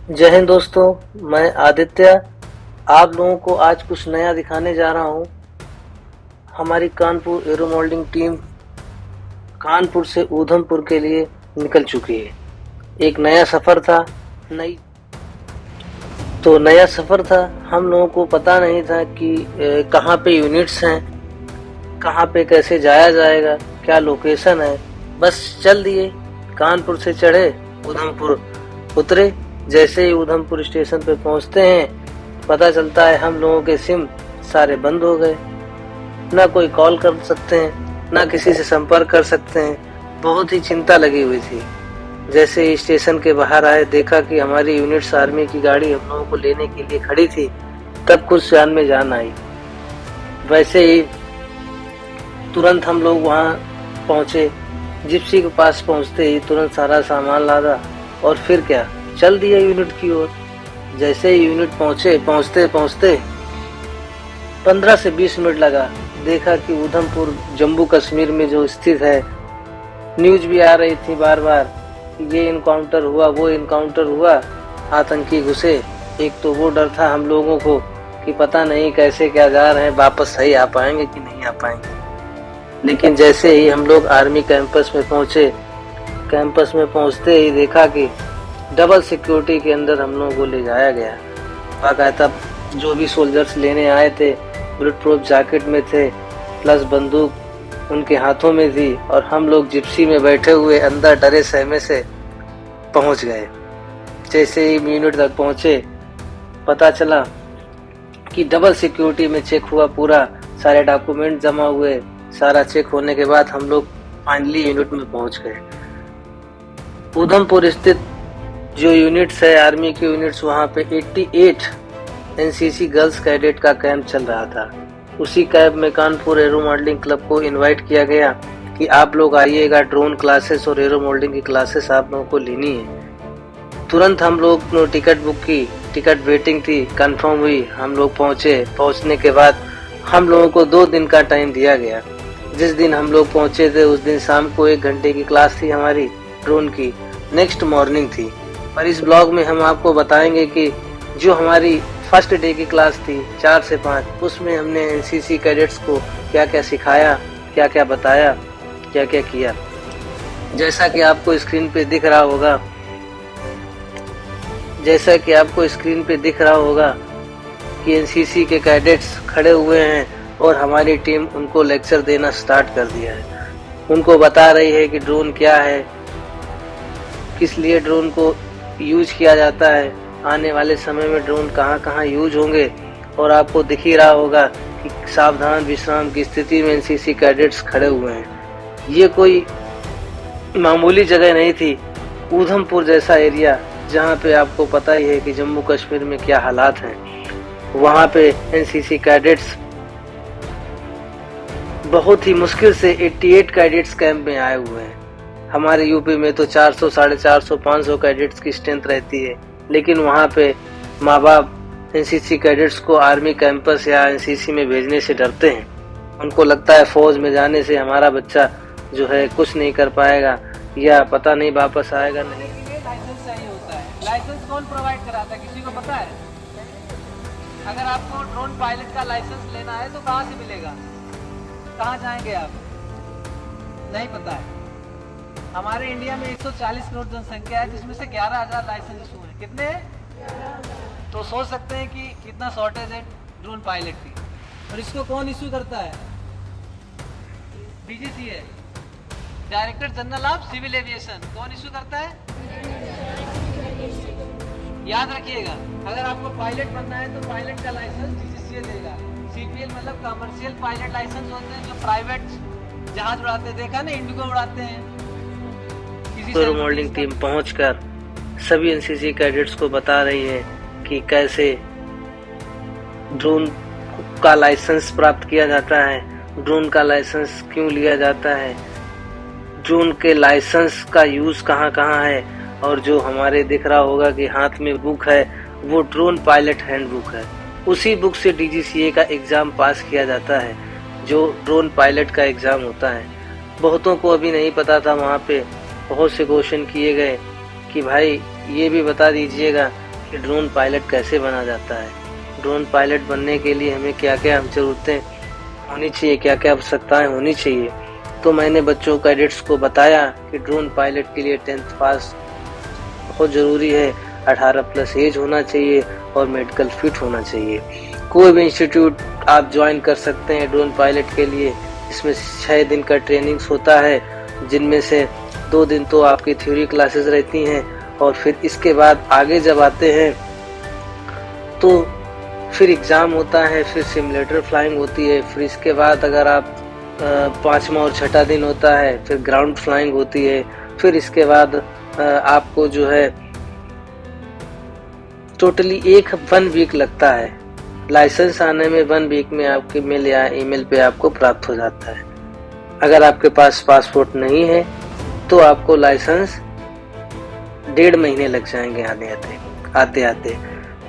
जय हिंद दोस्तों। मैं आदित्य आप लोगों को आज कुछ नया दिखाने जा रहा हूँ। हमारी Kanpur arrow moulding team Kanpur से ऊधमपुर के लिए निकल चुकी है। एक नया सफ़र था। नई नया सफ़र था। हम लोगों को पता नहीं था कि कहाँ पे यूनिट्स हैं, कहाँ पे कैसे जाया जाएगा, क्या लोकेशन है। बस चल दिए। कानपुर से चढ़े, ऊधमपुर उतरे। जैसे ही ऊधमपुर स्टेशन पे पहुंचते हैं, पता चलता है हम लोगों के सिम सारे बंद हो गए। ना कोई कॉल कर सकते हैं, ना किसी से संपर्क कर सकते हैं। बहुत ही चिंता लगी हुई थी। जैसे ही स्टेशन के बाहर आए, देखा कि हमारी यूनिट्स आर्मी की गाड़ी हम लोगों को लेने के लिए खड़ी थी। तब कुछ जान में जान आई। वैसे ही तुरंत हम लोग वहाँ पहुँचे। जिप्सी के पास पहुँचते ही तुरंत सारा सामान लादा और फिर क्या, चल दिया यूनिट की ओर। जैसे ही यूनिट पहुँचते पहुँचते 15 से 20 मिनट लगा। देखा कि ऊधमपुर जम्मू कश्मीर में जो स्थित है, न्यूज भी आ रही थी बार बार, ये इनकाउंटर हुआ, वो इनकाउंटर हुआ, आतंकी घुसे। एक तो वो डर था हम लोगों को कि पता नहीं कैसे क्या जा रहे हैं, वापस सही आ पाएंगे कि नहीं आ पाएंगे। लेकिन जैसे ही हम लोग आर्मी कैंपस में पहुंचे, कैंपस में पहुंचते ही देखा कि डबल सिक्योरिटी के अंदर हम लोगों को ले जाया गया। बाकायदा जो भी सोल्जर्स लेने आए थे बुलेट प्रूफ जैकेट में थे, प्लस बंदूक उनके हाथों में थी, और हम लोग जिप्सी में बैठे हुए अंदर डरे सहमे से पहुंच गए। जैसे ही यूनिट तक पहुंचे, पता चला कि डबल सिक्योरिटी में चेक हुआ पूरा, सारे डॉक्यूमेंट जमा हुए। सारा चेक होने के बाद हम लोग फाइनली यूनिट में पहुंच गए। ऊधमपुर स्थित जो यूनिट्स है, आर्मी की यूनिट्स, वहाँ पे 88 एनसीसी गर्ल्स कैडेट का कैंप चल रहा था। उसी कैंप में कानपुर एरो मॉडलिंग क्लब को इनवाइट किया गया कि आप लोग आइएगा, ड्रोन क्लासेस और एरो मॉडलिंग की क्लासेस आप लोगों को लेनी है। तुरंत हम लोग ने टिकट बुक की, टिकट वेटिंग थी, कंफर्म हुई, हम लोग पहुंचे। पहुंचने के बाद हम लोगों को 2 दिन का टाइम दिया गया। जिस दिन हम लोग पहुंचे थे उस दिन शाम को 1 घंटे की क्लास थी हमारी ड्रोन की, नेक्स्ट मॉर्निंग थी। पर इस ब्लॉग में हम आपको बताएंगे कि जो हमारी फर्स्ट डे की क्लास थी 4 से 5, उसमें हमने एनसीसी कैडेट्स को क्या क्या सिखाया, क्या क्या बताया, क्या क्या किया। जैसा कि आपको स्क्रीन पे दिख रहा होगा, कि एनसीसी के कैडेट्स खड़े हुए हैं और हमारी टीम उनको लेक्चर देना स्टार्ट कर दिया है। उनको बता रही है कि ड्रोन क्या है, किस लिए ड्रोन को यूज किया जाता है, आने वाले समय में ड्रोन कहाँ कहाँ यूज होंगे। और आपको दिख ही रहा होगा कि सावधान विश्राम की स्थिति में एनसीसी कैडेट्स खड़े हुए हैं। ये कोई मामूली जगह नहीं थी। ऊधमपुर जैसा एरिया, जहाँ पे आपको पता ही है कि जम्मू कश्मीर में क्या हालात हैं, वहाँ पे एनसीसी कैडेट्स बहुत ही मुश्किल से 88 कैडेट्स कैंप में आए हुए हैं। हमारे यूपी में तो 400, 450, 500 कैडेट्स की स्ट्रेंथ रहती है, लेकिन वहाँ पे माँ बाप एनसीसी कैडेट्स को आर्मी कैंपस या एनसीसी में भेजने से डरते हैं। उनको लगता है फौज में जाने से हमारा बच्चा जो है कुछ नहीं कर पाएगा, या पता नहीं वापस आएगा नहीं। लाइसेंस चाहिए होता है। लाइसेंस कौन प्रोवाइड कराता है, किसी को पता है? अगर आपको ड्रोन पायलट का लाइसेंस लेना है तो कहाँ से मिलेगा, कहाँ जाएंगे आप? नहीं पता है। हमारे इंडिया में 140 करोड़ जनसंख्या है, जिसमें से 11,000 लाइसेंस इशू है। कितने? तो सोच सकते हैं कि कितना शॉर्टेज है ड्रोन पायलट की। और इसको कौन इशू करता है? डीजीसी है, director general of civil aviation. कौन इशू करता है? याद रखिएगा, अगर आपको पायलट बनना है तो पायलट का लाइसेंस डीजीसीए देगा। सीपीएल मतलब कमर्शियल पायलट लाइसेंस होते हैं, जो प्राइवेट जहाज उड़ाते हैं। देखा ना, इंडिगो उड़ाते हैं। एरो मॉडलिंग टीम पहुंचकर सभी एनसीसी कैडेट्स को बता रही है कि कैसे ड्रोन का लाइसेंस प्राप्त किया जाता है, ड्रोन का लाइसेंस क्यों लिया जाता है, ड्रोन के लाइसेंस का यूज कहाँ कहाँ है। और जो हमारे दिख रहा होगा कि हाथ में बुक है, वो ड्रोन पायलट हैंडबुक है। उसी बुक से डीजीसीए का एग्जाम पास किया जाता है, जो ड्रोन पायलट का एग्जाम होता है। बहुतों को अभी नहीं पता था। वहाँ पे बहुत से क्वेश्चन किए गए कि भाई ये भी बता दीजिएगा कि ड्रोन पायलट कैसे बना जाता है, ड्रोन पायलट बनने के लिए हमें क्या क्या ज़रूरतें होनी चाहिए, क्या क्या आवश्यकताएं होनी चाहिए। तो मैंने बच्चों कैडेट्स को बताया कि ड्रोन पायलट के लिए 10th पास बहुत ज़रूरी है, 18+ एज होना चाहिए और मेडिकल फिट होना चाहिए। कोई भी इंस्टीट्यूट आप ज्वाइन कर सकते हैं ड्रोन पायलट के लिए। इसमें 6 दिन का ट्रेनिंग्स होता है, जिनमें से 2 दिन तो आपकी थ्योरी क्लासेस रहती हैं और फिर इसके बाद आगे जब आते हैं तो फिर एग्ज़ाम होता है, फिर सिमुलेटर फ्लाइंग होती है, फिर इसके बाद अगर आप 5वां और 6ठा दिन होता है, फिर ग्राउंड फ्लाइंग होती है, फिर इसके बाद आपको जो है टोटली 1 वीक लगता है। लाइसेंस आने में 1 वीक में आपके मेल या ईमेल पे आपको प्राप्त हो जाता है। अगर आपके पास पासपोर्ट नहीं है तो आपको लाइसेंस 1.5 महीने लग जाएंगे आते आते।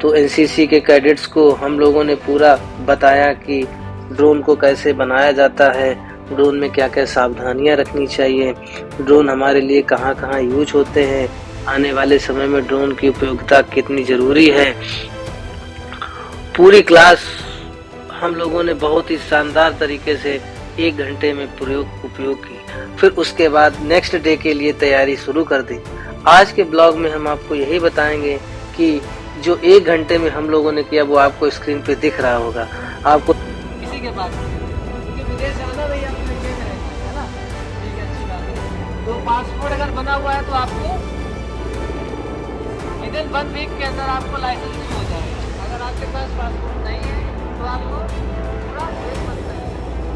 तो एनसीसी के कैडेट्स को हम लोगों ने पूरा बताया कि ड्रोन को कैसे बनाया जाता है, ड्रोन में क्या क्या सावधानियां रखनी चाहिए, ड्रोन हमारे लिए कहाँ कहाँ यूज होते हैं, आने वाले समय में ड्रोन की उपयोगिता कितनी ज़रूरी है। पूरी क्लास हम लोगों ने बहुत ही शानदार तरीके से 1 घंटे में उपयोग की। फिर उसके बाद नेक्स्ट डे के लिए तैयारी शुरू कर दी। आज के ब्लॉग में हम आपको यही बताएंगे कि जो 1 घंटे में हम लोगों ने किया वो आपको स्क्रीन पे दिख रहा होगा। आपको किसी के पास क्योंकि विदेश जाना भैया अपने इंडिया में रहना है ना, ठीक है, अच्छी बात है। तो पासपोर्ट अगर बना हुआ है तो आपको विदिन 1 वीक के अंदर आपको लाइसेंस इशू हो जाएगा। अगर आपके पास पासपोर्ट नहीं है तो आपको पूरा वेट बनता है,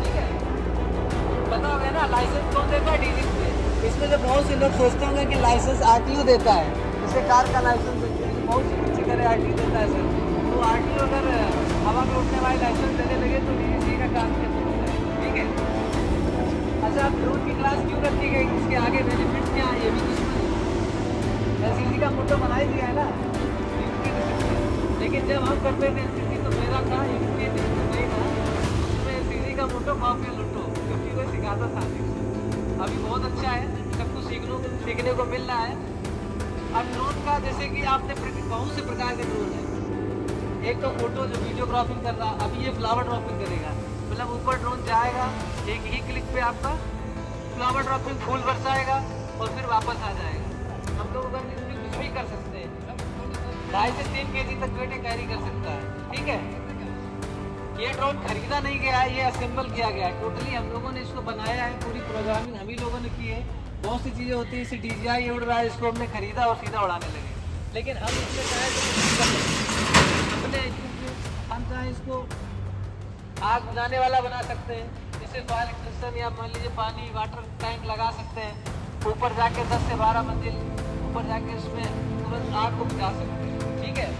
ठीक है। पता होगा ना लाइसेंस कौन देता है? डीजी से। इसमें से बहुत से लोग सोचते होंगे कि लाइसेंस आरटीओ देता है, जैसे कार का लाइसेंस देते हैं, बहुत सी कुछ करे आरटीओ देता है सर। तो आरटीओ अगर हवा में उड़ने वाले लाइसेंस देने लगे तो डीजी का काम खत्म हो जाएगा, ठीक है। अच्छा, आप ड्रोन की क्लास क्यों रखी गई, उसके आगे बेनिफिट क्या है, ये भी कुछ एनसीसी का फोटो बना ही दिया है ना, लेकिन जब हम करते थे एनसीसी तो मेरा था नहीं था, उसमें एनसीसी का फोटो कॉपी लुटो क्योंकि वो सिखाता था। अभी बहुत अच्छा है, सब कुछ सीखने को मिल रहा है। अब ड्रोन का जैसे कि आपने बहुत से प्रकार के ड्रोन है। एक तो फोटो जो वीडियोग्राफिंग कर रहा, अभी ये फ्लावर ड्रॉपिंग करेगा, मतलब ऊपर ड्रोन जाएगा, एक ही क्लिक पे आपका फ्लावर ड्रॉपिंग फूल बरसाएगा और फिर वापस आ जाएगा। हम लोग अगर इसमें कुछ भी कर सकते हैं, 2.5 से 3 kg तक वेट कैरी कर सकता है, ठीक है। ये ड्रोन खरीदा नहीं गया है, ये असेंबल किया गया है। टोटली हम लोगों ने इसको बनाया है, पूरी प्रोग्रामिंग हम ही लोगों ने की है। बहुत सी चीज़ें होती है, इसे DJI उड़ रहा है, इसको हमने खरीदा और सीधा उड़ाने लगे, लेकिन हम इसमें चाहे तो अपने हम चाहे इसको आग बुझाने वाला बना सकते हैं, जैसे फायर एक्सटेंशन, या मान लीजिए पानी वाटर टैंक लगा सकते हैं, ऊपर जाके 10 से 12 मंजिल ऊपर जाके उसमें तुरंत आग को बुझा सकते हैं, ठीक है।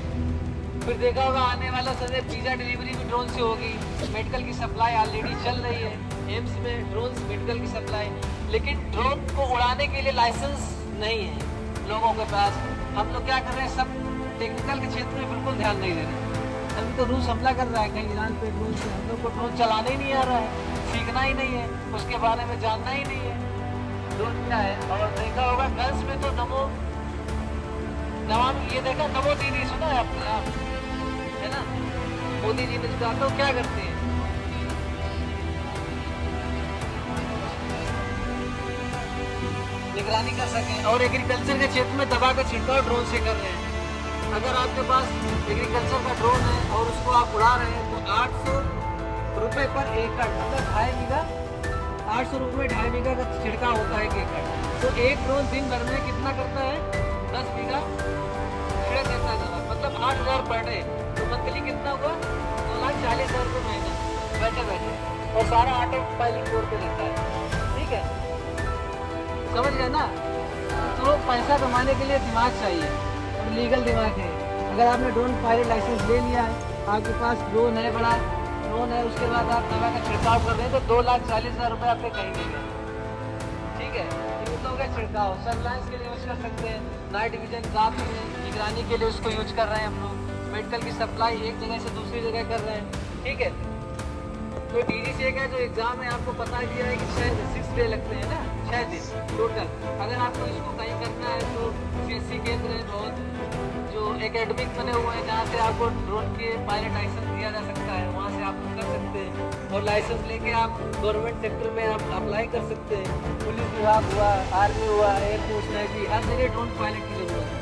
फिर देखा होगा आने वाला समय पिज़्ज़ा डिलीवरी भी ड्रोन से होगी। मेडिकल की सप्लाई ऑलरेडी चल रही है, एम्स में ड्रोन मेडिकल की सप्लाई, लेकिन ड्रोन को उड़ाने के लिए लाइसेंस नहीं है लोगों के पास। हम लोग क्या कर रहे हैं, सब टेक्निकल के क्षेत्र में बिल्कुल ध्यान नहीं दे रहे। अभी तो रूस हमला कर रहा है कहीं ईरान पे ड्रोन से, हम लोग को ड्रोन चलाना ही नहीं आ रहा है, सीखना ही नहीं है, उसके बारे में जानना ही नहीं है ड्रोन क्या है। और देखा होगा गर्ल्स में तो नमो ये देखा नमो दीदी सुना है आपने, आप है ना, मोदी जी ने कहा तो क्या करते हैं, निगरानी कर सकें। और एग्रीकल्चर के क्षेत्र में दवा का छिड़काव ड्रोन से कर रहे हैं। अगर आपके पास एग्रीकल्चर का ड्रोन है और उसको आप उड़ा रहे हैं तो 800 रुपये पर एकड़, मतलब 2.5 बीघा, 800 रुपये 2.5 बीघा का छिड़काव होता है 1 एकड़। तो एक ड्रोन दिन भर में कितना करता है, 10 बीघा छिड़क देता है दवा, मतलब 8,000 पर डे। तो मंथली कितना हुआ, 2,40,000 रुपये महीना बैठे बैठे, और सारा ऑटो पायलट बोर्ड पे लेता है, ठीक है, समझ गए ना। तो पैसा कमाने के लिए दिमाग चाहिए और लीगल दिमाग है। अगर आपने ड्रोन पायलट लाइसेंस ले लिया है, आपके पास ड्रोन है, बड़ा ड्रोन है, उसके बाद आप दवा का छिड़काव कर रहे हैं तो 2,40,000 रुपये आपके कहीं नहीं गए, ठीक है। तो का छिड़काव सर्विलांस के लिए यूज कर सकते हैं, नाइट विजन रात में निगरानी के लिए उसको यूज कर रहे हैं हम लोग, मेडिकल की सप्लाई एक जगह से दूसरी जगह कर रहे हैं, ठीक है। तो DGCA का जो एग्ज़ाम है आपको पता दिया है कि 6 डे लगते हैं ना, 6 दिन टोटल। अगर आपको इसको कहीं करना है तो CSC केंद्र है बहुत, जो एकेडमिक बने हुए हैं जहाँ से आपको ड्रोन के पायलट लाइसेंस दिया जा सकता है, वहाँ से आप कर सकते हैं और लाइसेंस लेके आप गवर्नमेंट सेक्टर में आप अप्लाई कर सकते हैं। पुलिस विभाग हुआ, आर्मी हुआ, एयरफोर्स, नेवी, हर जगह ड्रोन पायलट की जरूरत है।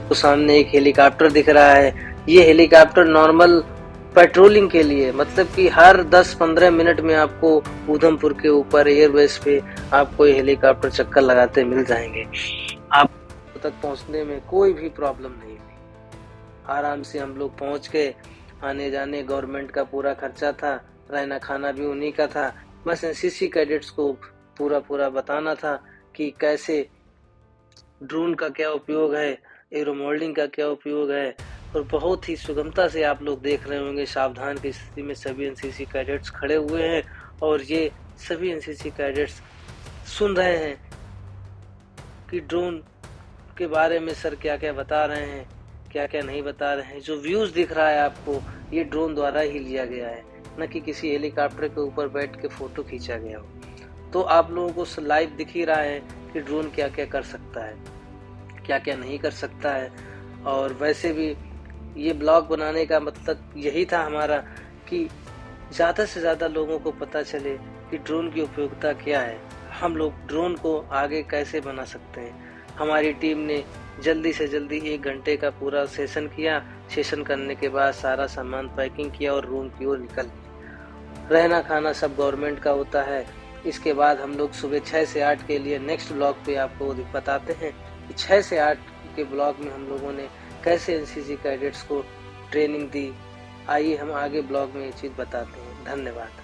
तो सामने एक हेलीकॉप्टर दिख रहा है। ये हेलीकॉप्टर नॉर्मल पेट्रोलिंग के लिए, मतलब कि हर 10-15 मिनट में आपको उधमपुर के ऊपर एयरबेस पे आपको ये हेलीकॉप्टर चक्कर लगाते मिल जाएंगे। आप तक पहुंचने में कोई भी प्रॉब्लम नहीं हुई, आराम से हम लोग पहुंच गए। आने जाने गवर्नमेंट का पूरा खर्चा था, रहना खाना भी उन्हीं का था। बस एनसीसी कैडेट्स को पूरा बताना था कि कैसे ड्रोन का क्या उपयोग है, एरो मॉडलिंग का क्या उपयोग है। और बहुत ही सुगमता से आप लोग देख रहे होंगे, सावधान की स्थिति में सभी एनसीसी कैडेट्स खड़े हुए हैं और ये सभी एनसीसी कैडेट्स सुन रहे हैं कि ड्रोन के बारे में सर क्या क्या बता रहे हैं, क्या क्या नहीं बता रहे हैं। जो व्यूज दिख रहा है आपको, ये ड्रोन द्वारा ही लिया गया है, न कि किसी हेलीकॉप्टर के ऊपर बैठ के फोटो खींचा गया हो। तो आप लोगों को लाइव दिख ही रहा है कि ड्रोन क्या क्या कर सकता है, क्या क्या नहीं कर सकता है। और वैसे भी ये ब्लॉग बनाने का मतलब यही था हमारा कि ज़्यादा से ज़्यादा लोगों को पता चले कि ड्रोन की उपयोगिता क्या है, हम लोग ड्रोन को आगे कैसे बना सकते हैं। हमारी टीम ने जल्दी से जल्दी 1 घंटे का पूरा सेशन किया। सेशन करने के बाद सारा सामान पैकिंग किया और रूम की ओर निकल गए। रहना खाना सब गवर्नमेंट का होता है। इसके बाद हम लोग सुबह 6 से 8 के लिए नेक्स्ट ब्लॉग पे आपको बताते हैं कि 6 से 8 के ब्लॉग में हम लोगों ने कैसे एनसीसी कैडेट्स को ट्रेनिंग दी। आइए हम आगे ब्लॉग में ये चीज़ बताते हैं। धन्यवाद।